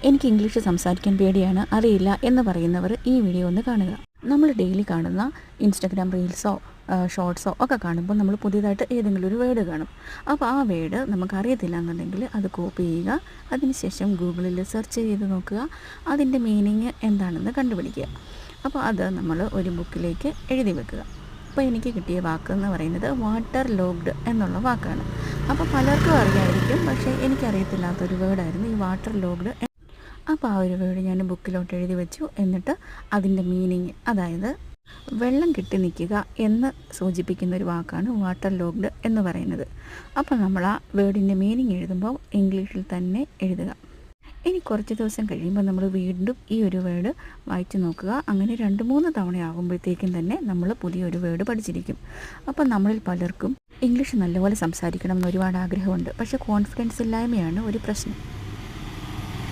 എനിക്ക് ഇംഗ്ലീഷ് സംസാരിക്കാൻ പേടിയാണ്, അറിയില്ല എന്ന് പറയുന്നവർ ഈ വീഡിയോ ഒന്ന് കാണുക. നമ്മൾ ഡെയിലി കാണുന്ന ഇൻസ്റ്റഗ്രാം റീൽസോ ഷോർട്സോ ഒക്കെ കാണുമ്പോൾ നമ്മൾ പുതിയതായിട്ട് ഏതെങ്കിലും ഒരു വേർഡ് കാണും. അപ്പോൾ ആ വേർഡ് നമുക്കറിയത്തില്ല എന്നുണ്ടെങ്കിൽ അത് കോപ്പി ചെയ്യുക, അതിനുശേഷം ഗൂഗിളിൽ സെർച്ച് ചെയ്ത് നോക്കുക, അതിൻ്റെ മീനിങ് എന്താണെന്ന് കണ്ടുപിടിക്കുക. അപ്പോൾ അത് നമ്മൾ ഒരു ബുക്കിലേക്ക് എഴുതി വെക്കുക. അപ്പോൾ എനിക്ക് കിട്ടിയ വാക്ക് എന്ന് പറയുന്നത് വാട്ടർ ലോഗ്ഡ് എന്നുള്ള വാക്കാണ്. അപ്പോൾ പലർക്കും അറിയായിരിക്കും, പക്ഷേ എനിക്കറിയത്തില്ലാത്തൊരു വേർഡായിരുന്നു ഈ വാട്ടർ ലോഗ്ഡ്. അപ്പോൾ ആ ഒരു വേർഡ് ഞാൻ ബുക്കിലോട്ട് എഴുതി വെച്ചു. എന്നിട്ട് അതിൻ്റെ മീനിങ്, അതായത് വെള്ളം കെട്ടി നിൽക്കുക എന്ന് സൂചിപ്പിക്കുന്ന ഒരു വാക്കാണ് വാട്ടർ ലോഗ്ഡ് എന്ന് പറയുന്നത്. അപ്പോൾ നമ്മൾ ആ വേർഡിൻ്റെ മീനിങ് എഴുതുമ്പോൾ ഇംഗ്ലീഷിൽ തന്നെ എഴുതുക. ഇനി കുറച്ച് ദിവസം കഴിയുമ്പോൾ നമ്മൾ വീണ്ടും ഈ ഒരു വേർഡ് വായിച്ചു നോക്കുക. അങ്ങനെ 2-3 തവണ ആകുമ്പോഴത്തേക്കും തന്നെ നമ്മൾ പുതിയൊരു വേർഡ് പഠിച്ചിരിക്കും. അപ്പോൾ നമ്മളിൽ പലർക്കും ഇംഗ്ലീഷ് നല്ലപോലെ സംസാരിക്കണം എന്ന് ഒരുപാട് ആഗ്രഹമുണ്ട്, പക്ഷേ കോൺഫിഡൻസ് ഇല്ലായ്മയാണ് ഒരു പ്രശ്നം.